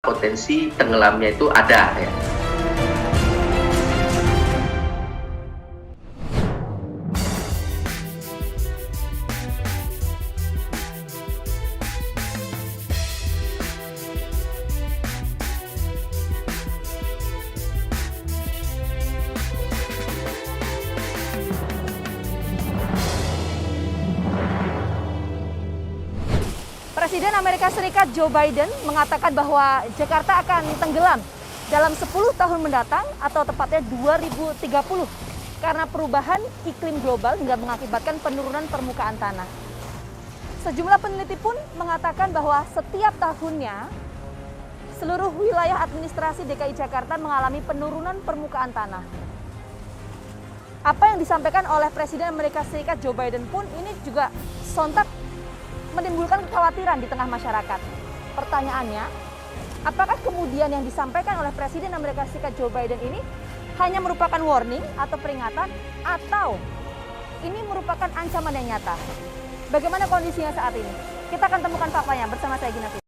potensi tenggelamnya itu ada ya. Presiden Amerika Serikat Joe Biden mengatakan bahwa Jakarta akan tenggelam dalam 10 tahun mendatang atau tepatnya 2030 karena perubahan iklim global hingga mengakibatkan penurunan permukaan tanah. Sejumlah peneliti pun mengatakan bahwa setiap tahunnya seluruh wilayah administrasi DKI Jakarta mengalami penurunan permukaan tanah. Apa yang disampaikan oleh Presiden Amerika Serikat Joe Biden pun ini juga sontak menimbulkan kekhawatiran di tengah masyarakat. Pertanyaannya, apakah kemudian yang disampaikan oleh Presiden Amerika Serikat Joe Biden ini hanya merupakan warning atau peringatan, atau ini merupakan ancaman yang nyata? Bagaimana kondisinya saat ini? Kita akan temukan faktanya bersama saya Gina Fitri.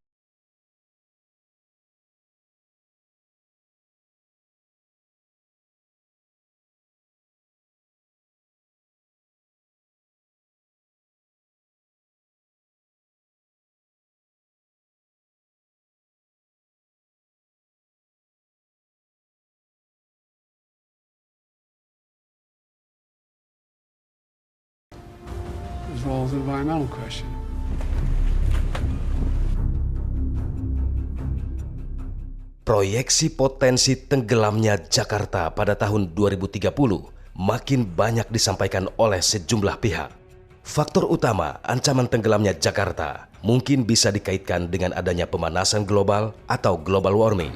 As well as an environmental question. Proyeksi potensi tenggelamnya Jakarta pada tahun 2030 makin banyak disampaikan oleh sejumlah pihak. Faktor utama ancaman tenggelamnya Jakarta mungkin bisa dikaitkan dengan adanya pemanasan global atau global warming.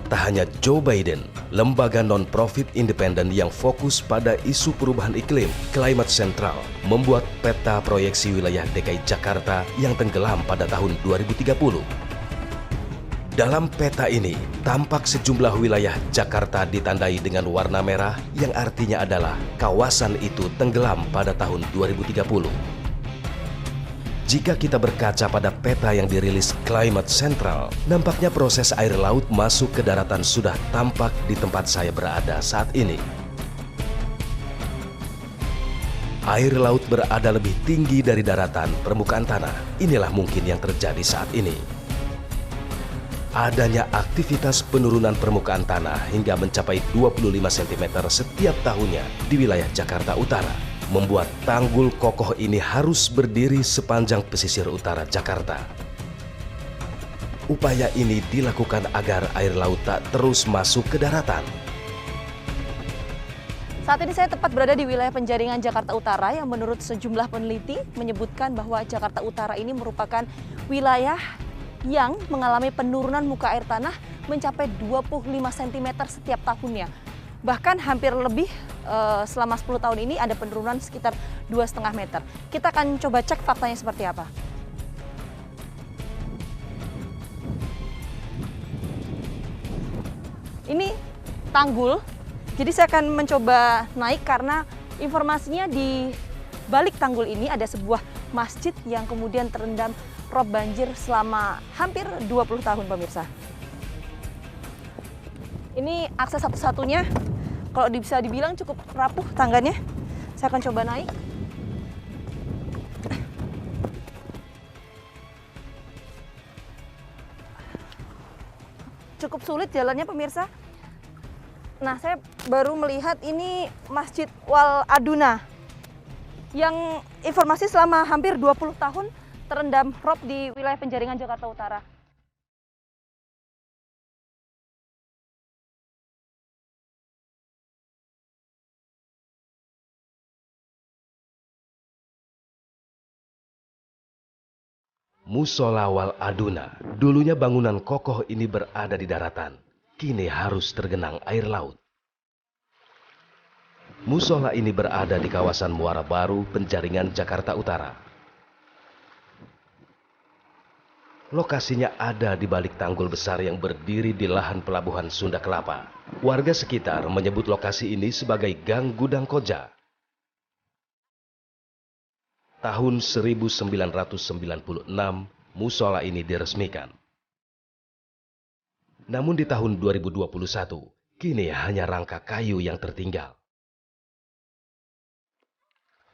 Tak hanya Joe Biden, lembaga non-profit independen yang fokus pada isu perubahan iklim, Climate Central, membuat peta proyeksi wilayah DKI Jakarta yang tenggelam pada tahun 2030. Dalam peta ini, tampak sejumlah wilayah Jakarta ditandai dengan warna merah yang artinya adalah kawasan itu tenggelam pada tahun 2030. Jika kita berkaca pada peta yang dirilis Climate Central, nampaknya proses air laut masuk ke daratan sudah tampak di tempat saya berada saat ini. Air laut berada lebih tinggi dari daratan permukaan tanah. Inilah mungkin yang terjadi saat ini. Adanya aktivitas penurunan permukaan tanah hingga mencapai 25 cm setiap tahunnya di wilayah Jakarta Utara membuat tanggul kokoh ini harus berdiri sepanjang pesisir utara Jakarta. Upaya ini dilakukan agar air laut tak terus masuk ke daratan. Saat ini saya tepat berada di wilayah penjaringan Jakarta Utara yang menurut sejumlah peneliti menyebutkan bahwa Jakarta Utara ini merupakan wilayah yang mengalami penurunan muka air tanah mencapai 25 cm setiap tahunnya. Bahkan hampir lebih selama 10 tahun ini ada penurunan sekitar 2,5 meter. Kita akan coba cek faktanya seperti apa. Ini tanggul, jadi saya akan mencoba naik karena informasinya di balik tanggul ini ada sebuah masjid yang kemudian terendam rob banjir selama hampir 20 tahun pemirsa. Ini akses satu-satunya, kalau bisa dibilang cukup rapuh tangganya. Saya akan coba naik. Cukup sulit jalannya pemirsa. Nah, saya baru melihat ini Masjid Wal Aduna yang informasi selama hampir 20 tahun terendam rob di wilayah penjaringan Jakarta Utara. Musola Wal Aduna, dulunya bangunan kokoh ini berada di daratan, kini harus tergenang air laut. Musola ini berada di kawasan Muara Baru, Penjaringan, Jakarta Utara. Lokasinya ada di balik tanggul besar yang berdiri di lahan pelabuhan Sunda Kelapa. Warga sekitar menyebut lokasi ini sebagai Gang Gudang Koja. Tahun 1996, musola ini diresmikan. Namun di tahun 2021, kini hanya rangka kayu yang tertinggal.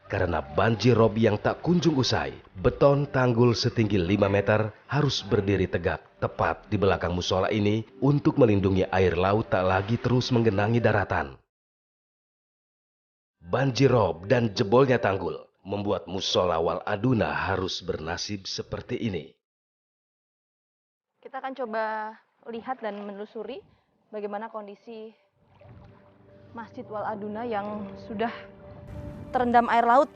Karena banjir rob yang tak kunjung usai, beton tanggul setinggi 5 meter harus berdiri tegak tepat di belakang musola ini untuk melindungi air laut tak lagi terus menggenangi daratan. Banjir rob dan jebolnya tanggul membuat musola Wal Aduna harus bernasib seperti ini. Kita akan coba lihat dan menelusuri bagaimana kondisi Masjid Wal Aduna yang sudah terendam air laut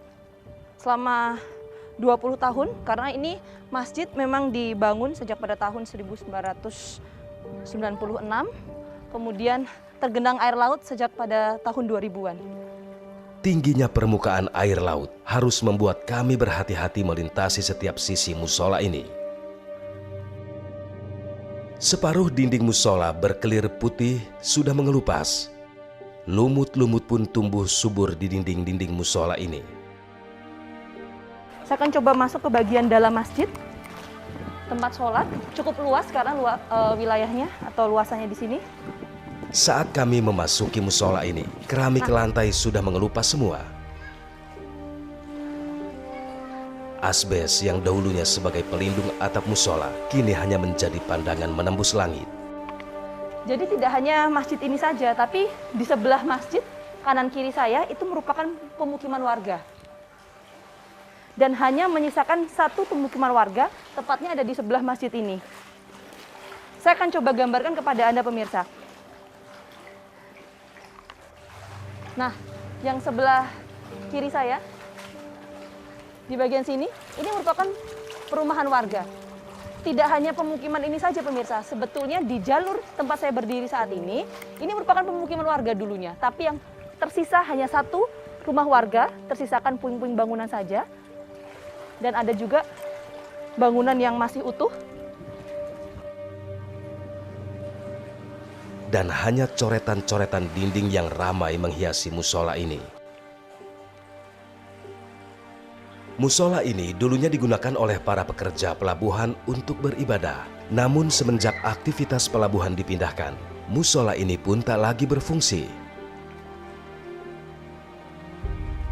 selama 20 tahun. Karena ini masjid memang dibangun sejak pada tahun 1996, kemudian tergenang air laut sejak pada tahun 2000-an. Tingginya permukaan air laut harus membuat kami berhati-hati melintasi setiap sisi musola ini. Separuh dinding musola berkelir putih sudah mengelupas. Lumut-lumut pun tumbuh subur di dinding-dinding musola ini. Saya akan coba masuk ke bagian dalam masjid. Tempat sholat cukup luas karena wilayahnya atau luasannya di sini. Saat kami memasuki musola ini, keramik lantai sudah mengelupas semua. Asbes yang dahulunya sebagai pelindung atap musola, kini hanya menjadi pandangan menembus langit. Jadi tidak hanya masjid ini saja, tapi di sebelah masjid, kanan kiri saya itu merupakan pemukiman warga. Dan hanya menyisakan satu pemukiman warga, tepatnya ada di sebelah masjid ini. Saya akan coba gambarkan kepada Anda pemirsa. Nah, yang sebelah kiri saya, di bagian sini, ini merupakan perumahan warga. Tidak hanya pemukiman ini saja pemirsa, sebetulnya di jalur tempat saya berdiri saat ini merupakan pemukiman warga dulunya. Tapi yang tersisa hanya satu rumah warga, tersisakan puing-puing bangunan saja. Dan ada juga bangunan yang masih utuh. Dan hanya coretan-coretan dinding yang ramai menghiasi musola ini. Musola ini dulunya digunakan oleh para pekerja pelabuhan untuk beribadah. Namun semenjak aktivitas pelabuhan dipindahkan, musola ini pun tak lagi berfungsi.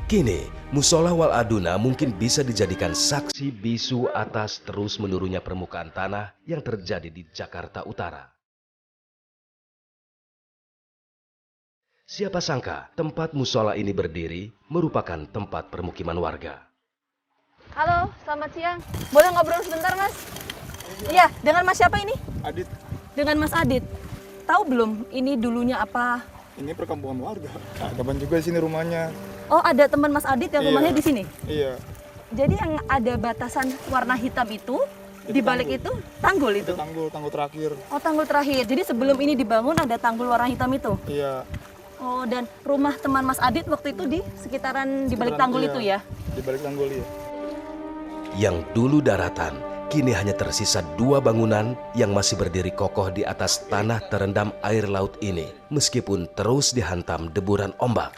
Kini, musola Wal Aduna mungkin bisa dijadikan saksi bisu atas terus menurunnya permukaan tanah yang terjadi di Jakarta Utara. Siapa sangka tempat musola ini berdiri merupakan tempat permukiman warga. Halo, selamat siang. Boleh ngobrol sebentar, Mas? Iya, dengan Mas siapa ini? Adit, Dengan Mas Adit. Tahu belum ini dulunya apa? ini perkampungan warga. Nah, kapan juga sini rumahnya? Oh, ada teman Mas Adit yang rumahnya di sini? Iya. Jadi yang ada batasan warna hitam itu di balik itu tanggul itu? Tanggul terakhir. Oh, tanggul terakhir. Jadi sebelum ini dibangun ada tanggul warna hitam itu? Iya. Oh, dan rumah teman Mas Adit waktu itu di sekitaran di balik tanggul itu ya? Di balik tanggul, iya. Yang dulu daratan, kini hanya tersisa 2 bangunan yang masih berdiri kokoh di atas tanah terendam air laut ini, meskipun terus dihantam deburan ombak.